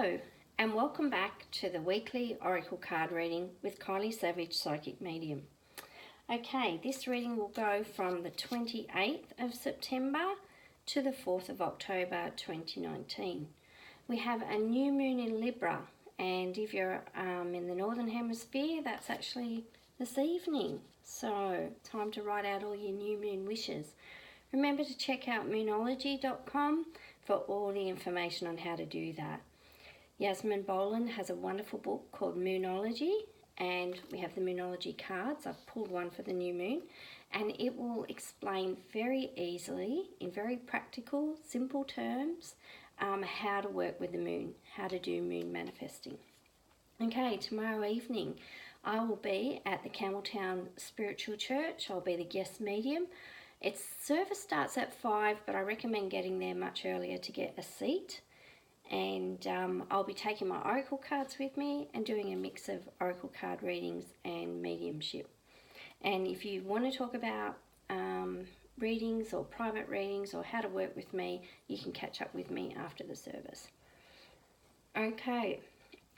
Hello, and welcome back to the weekly Oracle card reading with Kylie Savage, Psychic Medium. Okay, this reading will go from the 28th of September to the 4th of October 2019. We have a new moon in Libra, and if you're in the Northern Hemisphere, that's actually this evening. So, time to write out all your new moon wishes. Remember to check out moonology.com for all the information on how to do that. Yasmin Boland has a wonderful book called Moonology, and we have the Moonology cards. I've pulled one for the new moon, and it will explain very easily, in very practical, simple terms, how to work with the moon, how to do moon manifesting. Okay, tomorrow evening I will be at the Campbelltown Spiritual Church. I'll be the guest medium. Its service starts at 5, but I recommend getting there much earlier to get a seat. And I'll be taking my Oracle cards with me and doing a mix of Oracle card readings and mediumship. And if you want to talk about readings or private readings or how to work with me, you can catch up with me after the service. Okay,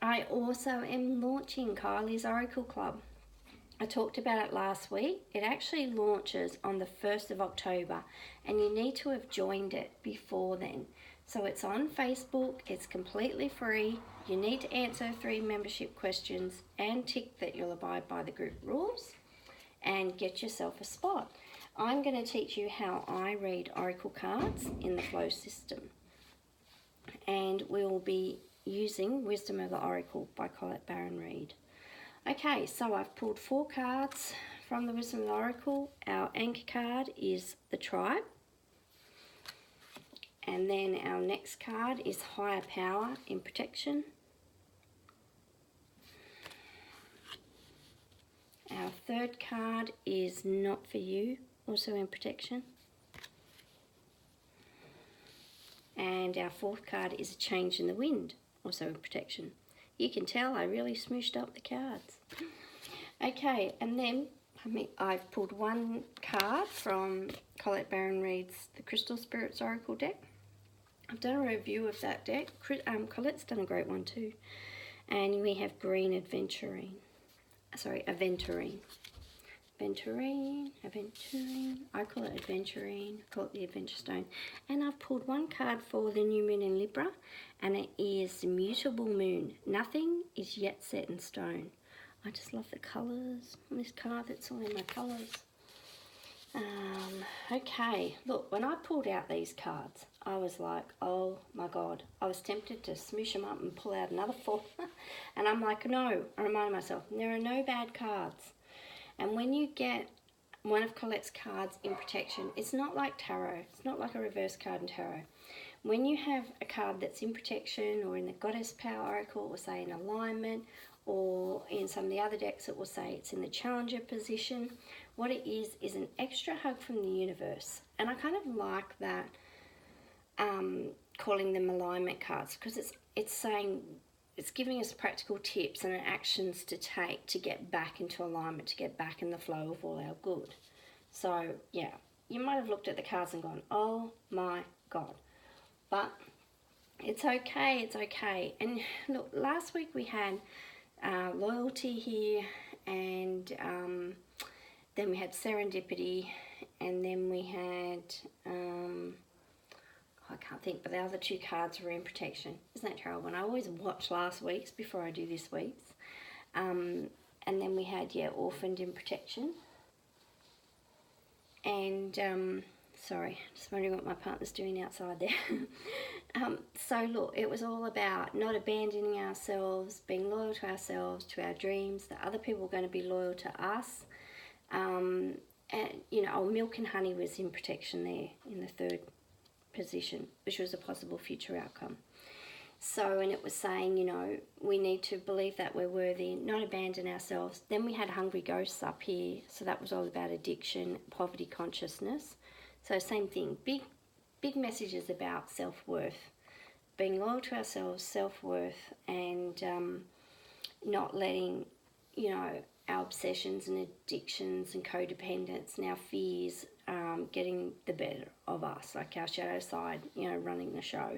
I also am launching Kylie's Oracle Club. I talked about it last week. It actually launches on the 1st of October, and you need to have joined it before then. So it's on Facebook, it's completely free. You need to answer 3 membership questions and tick that you'll abide by the group rules and get yourself a spot. I'm going to teach you how I read Oracle cards in the Flow system. And we will be using Wisdom of the Oracle by Colette Baron-Reid. Okay, so I've pulled 4 cards from the Wisdom of the Oracle. Our anchor card is the Tribe. And then our next card is Higher Power in Protection. Our third card is Not For You, also in Protection. And our fourth card is A Change in the Wind, also in Protection. You can tell I really smooshed up the cards. Okay, and then I've pulled 1 card from Colette Baron-Reid's The Crystal Spirits Oracle deck. I've done a review of that deck. Colette's done a great one too. And we have Green Aventurine. Aventurine. I call it Aventurine. I call it the Adventure Stone. And I've pulled 1 card for the new moon in Libra, and it is the Mutable Moon. Nothing is yet set in stone. I just love the colours on this card. That's all in my colours. Okay, look, when I pulled out these cards, I was like, oh my God. I was tempted to smoosh them up and pull out another 4. And I'm like, no, I reminded myself, there are no bad cards. And when you get one of Colette's cards in protection, it's not like tarot. It's not like a reverse card in tarot. When you have a card that's in protection or in the Goddess Power Oracle, it will say in alignment, or in some of the other decks it will say it's in the Challenger position. What it is an extra hug from the universe. And I kind of like that, calling them alignment cards, because it's saying, it's giving us practical tips and actions to take to get back into alignment, to get back in the flow of all our good. So yeah, you might have looked at the cards and gone, oh my God. But it's okay, it's okay. And look, last week we had loyalty here, and then we had serendipity, and then we had, I can't think, but the other 2 cards were in protection. Isn't that terrible? And I always watch last week's before I do this week's. And then we had, orphaned in protection. And, sorry, just wondering what my partner's doing outside there. So look, it was all about not abandoning ourselves, being loyal to ourselves, to our dreams, that other people were going to be loyal to us. And, Milk and Honey was in protection there in the 3rd position, which was a possible future outcome. So, and it was saying, we need to believe that we're worthy, not abandon ourselves. Then we had Hungry Ghosts up here, so that was all about addiction, poverty consciousness. So same thing, big messages about self-worth, being loyal to ourselves, self-worth, and not letting, our obsessions and addictions and codependence and our fears getting the better of us, like our shadow side, running the show.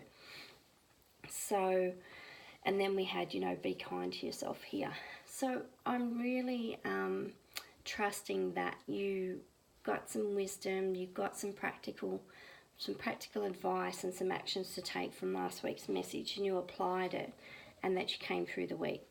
So And then we had, be kind to yourself here. So I'm really trusting that you got some wisdom, you got some practical advice and some actions to take from last week's message, and you applied it, and that you came through the week.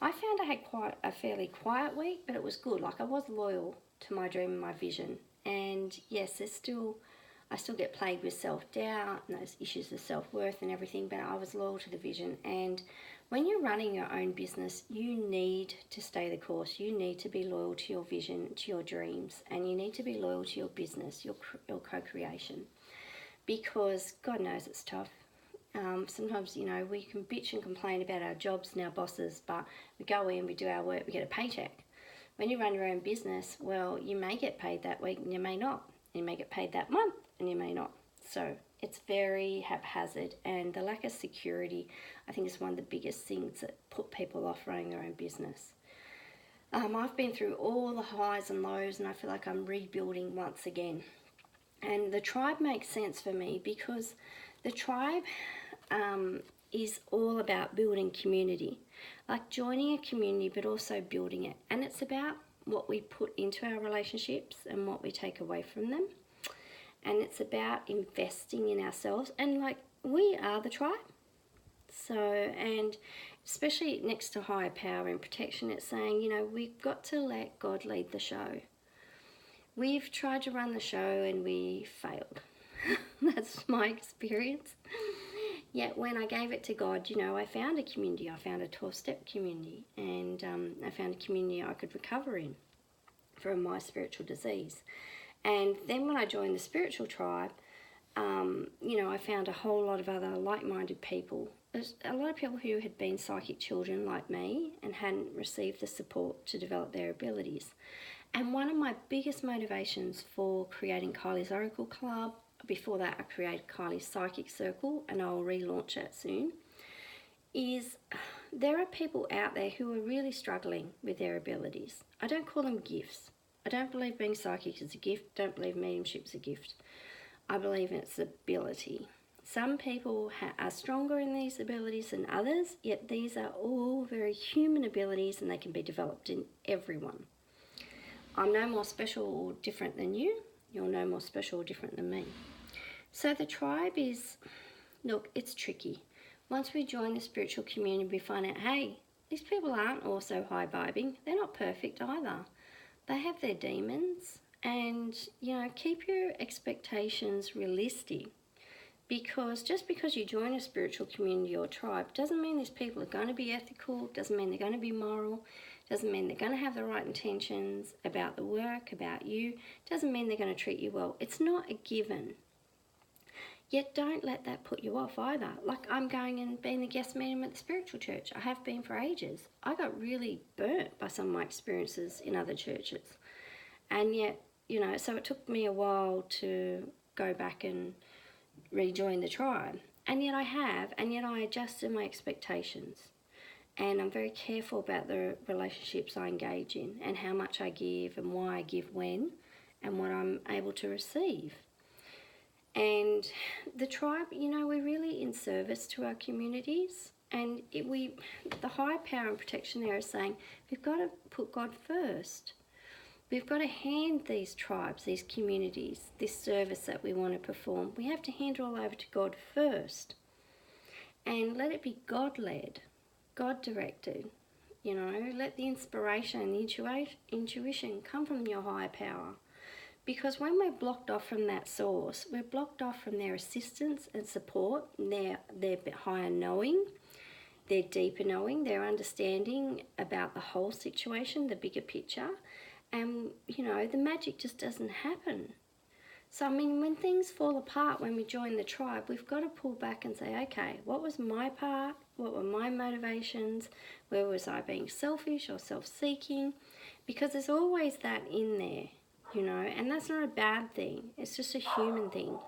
I found I had quite a fairly quiet week, but it was good. Like, I was loyal to my dream and my vision. And yes, I still get plagued with self-doubt and those issues of self-worth and everything, but I was loyal to the vision. And when you're running your own business, you need to stay the course. You need to be loyal to your vision, to your dreams, and you need to be loyal to your business, your co-creation, because God knows it's tough. Sometimes, we can bitch and complain about our jobs and our bosses, but we go in, we do our work, we get a paycheck. When you run your own business, well, you may get paid that week and you may not. You may get paid that month and you may not. So it's very haphazard, and the lack of security, I think, is one of the biggest things that put people off running their own business. I've been through all the highs and lows, and I feel like I'm rebuilding once again. And the tribe makes sense for me because the tribe is all about building community, like joining a community, but also building it. And it's about what we put into our relationships and what we take away from them. And it's about investing in ourselves, and like, we are the tribe. So, and especially next to higher power and protection, it's saying, we've got to let God lead the show. We've tried to run the show and we failed. That's my experience. Yet when I gave it to God, I found a community. I found a 12-step community, and I found a community I could recover in from my spiritual disease. And then when I joined the spiritual tribe, I found a whole lot of other like-minded people. There's a lot of people who had been psychic children like me and hadn't received the support to develop their abilities. And one of my biggest motivations for creating Kylie's Oracle Club, before that I created Kylie's Psychic Circle, and I'll relaunch it soon, is there are people out there who are really struggling with their abilities. I don't call them gifts. I don't believe being psychic is a gift. Don't believe mediumship is a gift. I believe it's ability. Some people are stronger in these abilities than others, yet these are all very human abilities, and they can be developed in everyone. I'm no more special or different than you. You're no more special or different than me. So the tribe is, look, it's tricky. Once we join the spiritual community, we find out, hey, these people aren't also high-vibing. They're not perfect either. They have their demons, and, keep your expectations realistic, because just because you join a spiritual community or tribe doesn't mean these people are going to be ethical, doesn't mean they're going to be moral, doesn't mean they're going to have the right intentions about the work, about you, doesn't mean they're going to treat you well. It's not a given. Yet don't let that put you off either. Like, I'm going and being the guest medium at the spiritual church. I have been for ages. I got really burnt by some of my experiences in other churches. And yet, so it took me a while to go back and rejoin the tribe. And yet I have, and yet I adjusted my expectations. And I'm very careful about the relationships I engage in, and how much I give, and why I give when, and what I'm able to receive. And the tribe, we're really in service to our communities. And the higher power and protection there is saying, we've got to put God first. We've got to hand these tribes, these communities, this service that we want to perform, we have to hand it all over to God first. And let it be God-led, God-directed. Let the inspiration and the intuition come from your higher power. Because when we're blocked off from that source, we're blocked off from their assistance and support, their higher knowing, their deeper knowing, their understanding about the whole situation, the bigger picture. And, the magic just doesn't happen. So, when things fall apart, when we join the tribe, we've got to pull back and say, okay, what was my part? What were my motivations? Where was I being selfish or self-seeking? Because there's always that in there. And that's not a bad thing. It's just a human thing.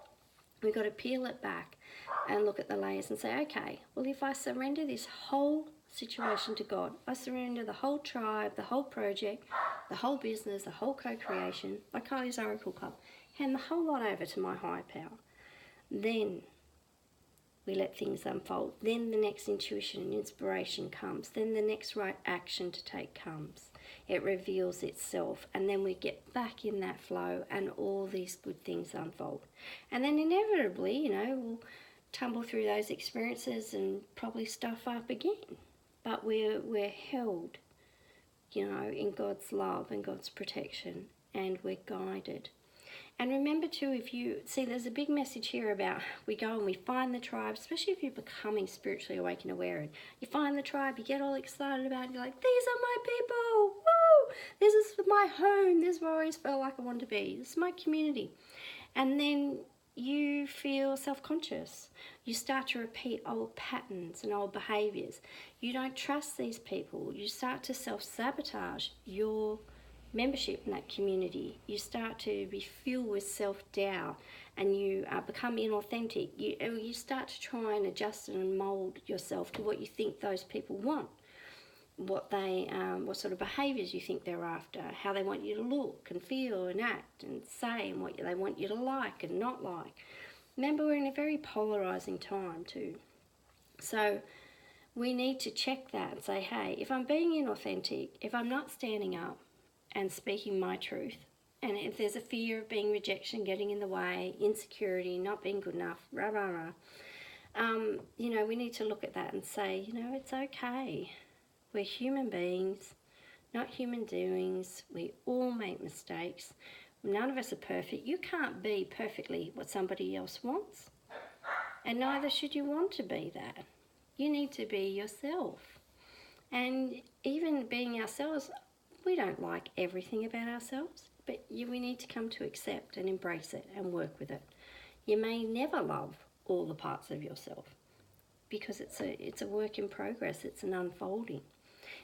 We've got to peel it back and look at the layers and say, okay, well, if I surrender this whole situation to God, I surrender the whole tribe, the whole project, the whole business, the whole co-creation, like Kylie's Oracle Club, hand the whole lot over to my higher power, then We let things unfold. Then the next intuition and inspiration comes. Then the next right action to take comes. It reveals itself, and then we get back in that flow, and all these good things unfold. And then inevitably, we'll tumble through those experiences and probably stuff up again. But we're held, in God's love and God's protection, and we're guided. And remember too, if you see, there's a big message here about we go and we find the tribe, especially if you're becoming spiritually awake and aware, and you find the tribe, you get all excited about it, you're like, these are my people, woo! This is my home, this is where I always felt like I want to be, this is my community. And then you feel self-conscious. You start to repeat old patterns and old behaviours. You don't trust these people. You start to self-sabotage your membership in that community. You start to be filled with self-doubt, and you become inauthentic. You start to try and adjust and mould yourself to what you think those people want, what sort of behaviours you think they're after, how they want you to look and feel and act and say, and what they want you to like and not like. Remember, we're in a very polarising time too. So we need to check that and say, hey, if I'm being inauthentic, if I'm not standing up and speaking my truth, and if there's a fear of being rejection getting in the way, insecurity, not being good enough, we need to look at that and say, it's okay. We're human beings, not human doings. We all make mistakes. None of us are perfect. You can't be perfectly what somebody else wants, and neither should you want to be that. You need to be yourself. And even being ourselves, we don't like everything about ourselves, but we need to come to accept and embrace it and work with it. You may never love all the parts of yourself, because it's a work in progress. It's an unfolding.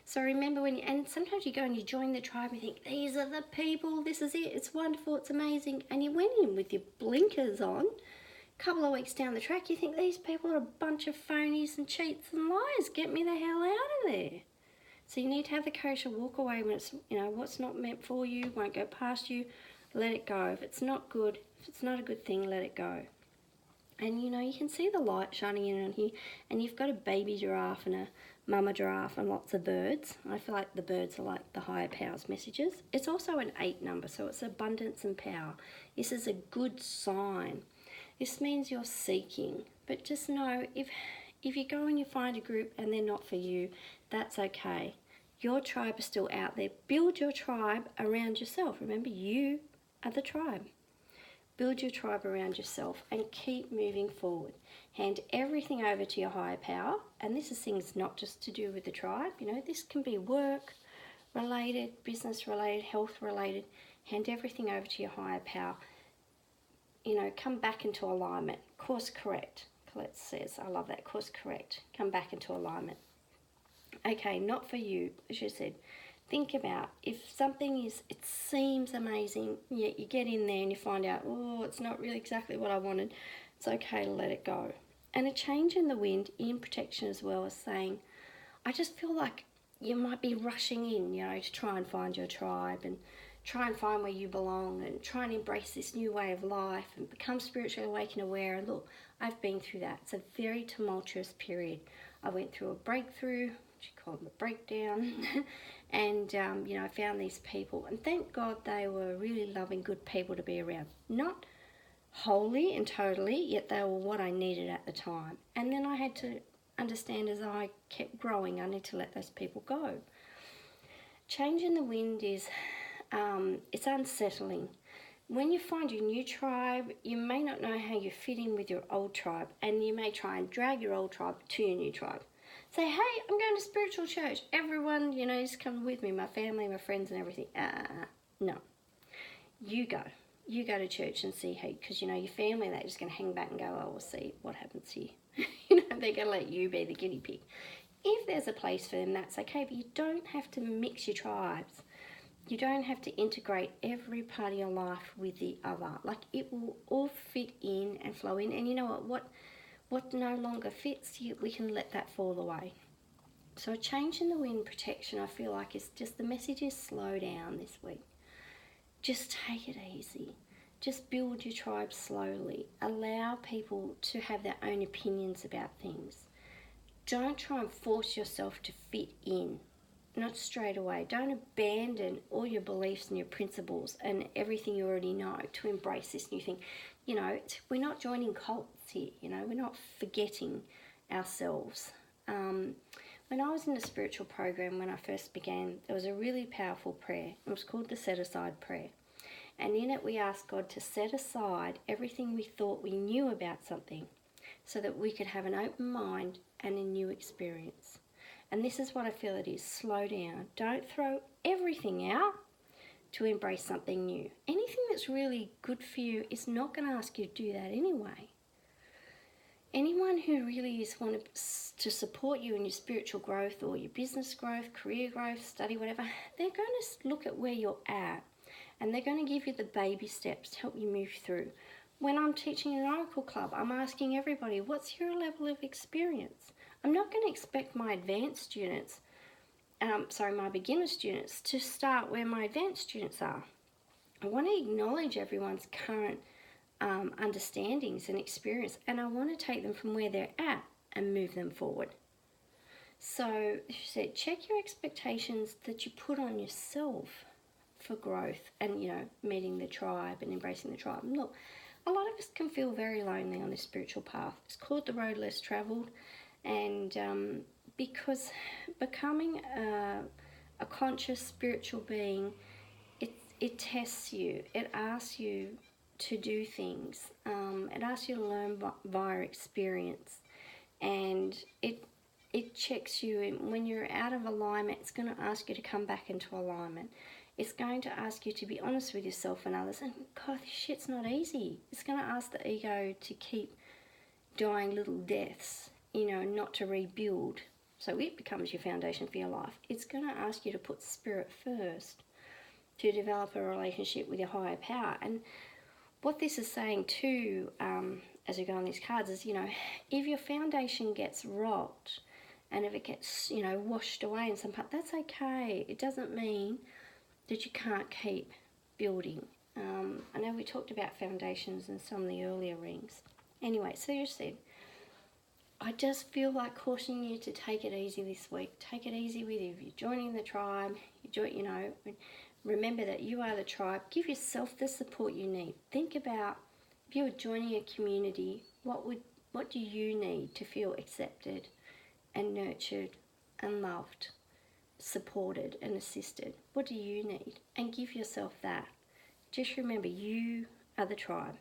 So remember, and sometimes you go and you join the tribe and you think, these are the people, this is it, it's wonderful, it's amazing. And you went in with your blinkers on. A couple of weeks down the track, you think these people are a bunch of phonies and cheats and liars. Get me the hell out of there. So you need to have the courage to walk away when it's, what's not meant for you, won't go past you, let it go. If it's not good, if it's not a good thing, let it go. And you can see the light shining in on here, and you've got a baby giraffe and a mama giraffe and lots of birds. I feel like the birds are like the higher powers messages. It's also an 8 number, so it's abundance and power. This is a good sign. This means you're seeking. But just know, if you go and you find a group and they're not for you, that's okay. Your tribe is still out there. Build your tribe around yourself. Remember, you are the tribe. Build your tribe around yourself and keep moving forward. Hand everything over to your higher power. And this is things not just to do with the tribe. This can be work related, business related, health related. Hand everything over to your higher power. Come back into alignment. Course correct. Colette says, I love that. Course correct. Come back into alignment. Okay, not for you, as you said. Think about if something it seems amazing, yet you get in there and you find out, it's not really exactly what I wanted. It's okay to let it go. And a change in the wind in protection as well is saying, I just feel like you might be rushing in, to try and find your tribe and try and find where you belong and try and embrace this new way of life and become spiritually awake and aware. And look, I've been through that. It's a very tumultuous period. I went through a breakthrough, she called it a breakdown, and I found these people, and thank God they were really loving, good people to be around. Not wholly and totally, yet they were what I needed at the time. And then I had to understand, as I kept growing, I need to let those people go. Change in the wind is, it's unsettling. When you find your new tribe, you may not know how you fit in with your old tribe, and you may try and drag your old tribe to your new tribe. Say, hey, I'm going to spiritual church. Everyone, just come with me, my family, my friends and everything. No. You go. You go to church and see how, because, your family, they're just going to hang back and go, we'll see what happens here. They're going to let you be the guinea pig. If there's a place for them, that's okay, but you don't have to mix your tribes. You don't have to integrate every part of your life with the other. Like, it will all fit in and flow in. And you know what no longer fits, we can let that fall away. So a change in the wind protection, I feel like, is just the message is slow down this week. Just take it easy. Just build your tribe slowly. Allow people to have their own opinions about things. Don't try and force yourself to fit in. Not straight away. Don't abandon all your beliefs and your principles and everything you already know to embrace this new thing. We're not joining cults here. We're not forgetting ourselves. When I was in the spiritual program, when I first began, there was a really powerful prayer. It was called the Set Aside Prayer. And in it, we asked God to set aside everything we thought we knew about something so that we could have an open mind and a new experience. And this is what I feel it is. Slow down. Don't throw everything out to embrace something new. Anything that's really good for you is not going to ask you to do that anyway. Anyone who really is wanting to support you in your spiritual growth or your business growth, career growth, study, whatever, they're going to look at where you're at and they're going to give you the baby steps to help you move through. When I'm teaching an Oracle Club, I'm asking everybody, what's your level of experience? I'm not going to expect my advanced students, my beginner students, to start where my advanced students are. I want to acknowledge everyone's current understandings and experience, and I want to take them from where they're at and move them forward. So, she said, check your expectations that you put on yourself for growth and, meeting the tribe and embracing the tribe. Look, a lot of us can feel very lonely on this spiritual path. It's called the road less travelled, and because becoming a conscious spiritual being, it tests you. It asks you to do things. It asks you to learn via experience, and it checks you. And when you're out of alignment, it's going to ask you to come back into alignment. It's going to ask you to be honest with yourself and others. And God, this shit's not easy. It's going to ask the ego to keep dying little deaths, not to rebuild. So it becomes your foundation for your life. It's going to ask you to put spirit first, to develop a relationship with your higher power. And what this is saying too, as we go on these cards, is, if your foundation gets rocked and if it gets, washed away in some part, that's okay. It doesn't mean that you can't keep building. I know we talked about foundations in some of the earlier rings. Anyway, so you said, I just feel like cautioning you to take it easy this week. Take it easy with you. If you're joining the tribe, remember that you are the tribe. Give yourself the support you need. Think about, if you were joining a community, what do you need to feel accepted and nurtured and loved, supported and assisted? What do you need? And give yourself that. Just remember, you are the tribe.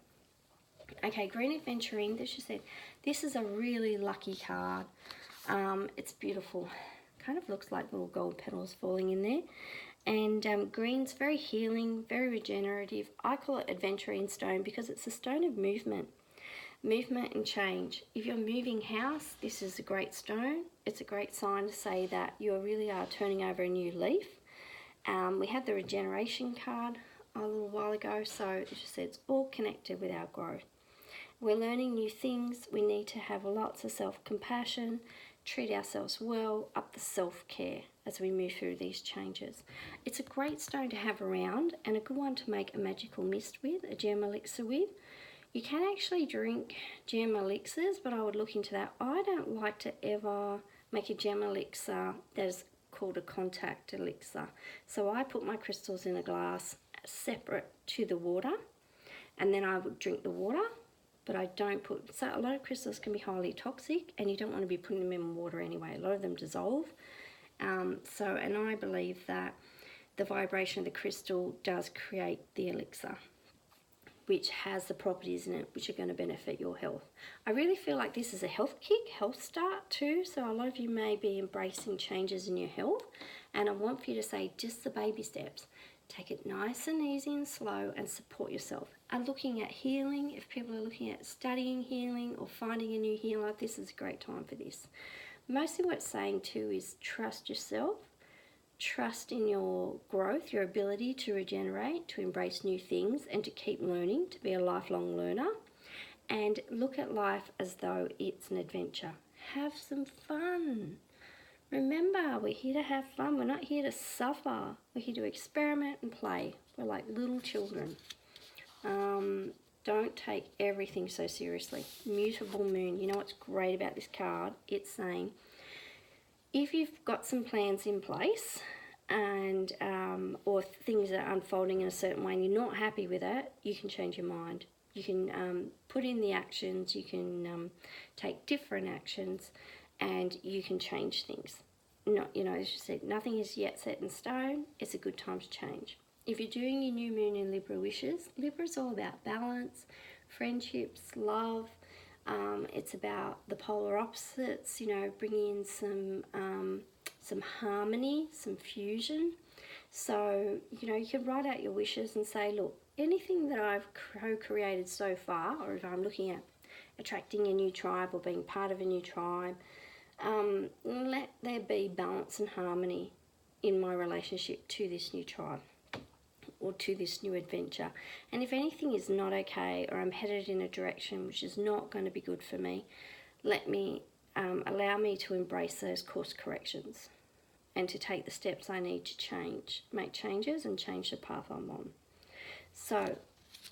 Okay, Green Adventuring, as she said, this is a really lucky card. It's beautiful. Kind of looks like little gold petals falling in there. And green's very healing, very regenerative. I call it Adventuring Stone because it's a stone of movement and change. If you're moving house, this is a great stone. It's a great sign to say that you really are turning over a new leaf. We had the regeneration card a little while ago, so as you said, it's all connected with our growth. We're learning new things. We need to have lots of self-compassion, treat ourselves well, up the self-care as we move through these changes. It's a great stone to have around and a good one to make a magical mist with, a gem elixir with. You can actually drink gem elixirs, but I would look into that. I don't like to ever make a gem elixir that is called a contact elixir. So I put my crystals in a glass separate to the water, and then I would drink the water, but I don't put, so a lot of crystals can be highly toxic and you don't want to be putting them in water anyway. A lot of them dissolve. And I believe that the vibration of the crystal does create the elixir, which has the properties in it which are going to benefit your health. I really feel like this is a health kick, health start too. So a lot of you may be embracing changes in your health, and I want for you to say just the baby steps. Take it nice and easy and slow and support yourself. And looking at healing, if people are looking at studying healing or finding a new healer, this is a great time for this. Mostly what it's saying too is trust yourself, trust in your growth, your ability to regenerate, to embrace new things and to keep learning, to be a lifelong learner, and look at life as though it's an adventure. Have some fun. Remember, we're here to have fun. We're not here to suffer. We're here to experiment and play. We're like little children. Don't take everything so seriously. Mutable moon, you know what's great about this card? It's saying if you've got some plans in place and or things are unfolding in a certain way and you're not happy with it, you can change your mind. You can put in the actions, you can take different actions, and you can change things. Not, you know, as you said, nothing is yet set in stone. It's a good time to change. If you're doing your new moon in Libra wishes, Libra is all about balance, friendships, love. It's about the polar opposites, you know, bringing in some harmony, some fusion. So, you know, you can write out your wishes and say, look, anything that I've co-created so far, or if I'm looking at attracting a new tribe or being part of a new tribe, let there be balance and harmony in my relationship to this new tribe or to this new adventure. And if anything is not okay, or I'm headed in a direction which is not going to be good for me, let me allow me to embrace those course corrections and to take the steps I need to change, make changes and change the path I'm on. So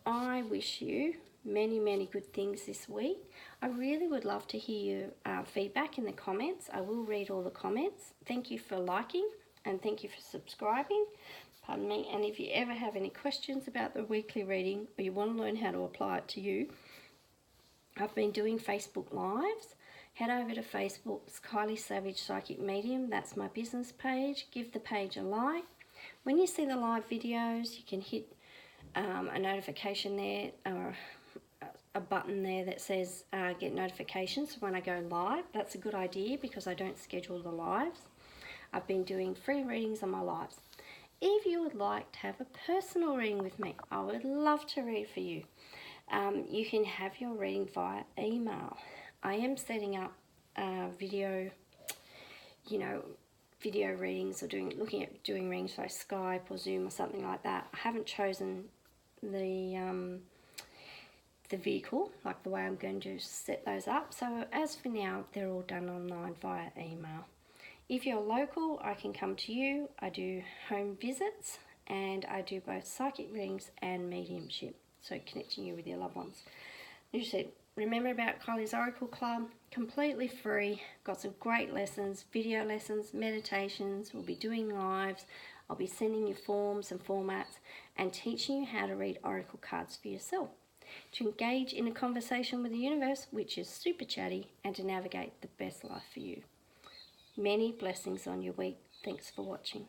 I wish you many, many good things this week. I really would love to hear your feedback in the comments. I will read all the comments. Thank you for liking and thank you for subscribing. Pardon me. And if you ever have any questions about the weekly reading or you want to learn how to apply it to you, I've been doing Facebook Lives. Head over to Facebook's Kylie Savage Psychic Medium. That's my business page. Give the page a like. When you see the live videos, you can hit a notification there, or a button there that says get notifications when I go live. That's a good idea because I don't schedule the lives. I've been doing free readings on my lives. If you would like to have a personal reading with me, I would love to read for you. You can have your reading via email. I am setting up video readings or looking at doing readings by Skype or Zoom or something like that. I haven't chosen the vehicle, like the way I'm going to set those up. So as for now, they're all done online via email. If you're local, I can come to you. I do home visits and I do both psychic readings and mediumship, so connecting you with your loved ones. As you said, remember about Kylie's Oracle Club, completely free, got some great lessons, video lessons, meditations, we'll be doing lives, I'll be sending you forms and formats and teaching you how to read Oracle cards for yourself, to engage in a conversation with the universe, which is super chatty, and to navigate the best life for you. Many blessings on your week. Thanks for watching.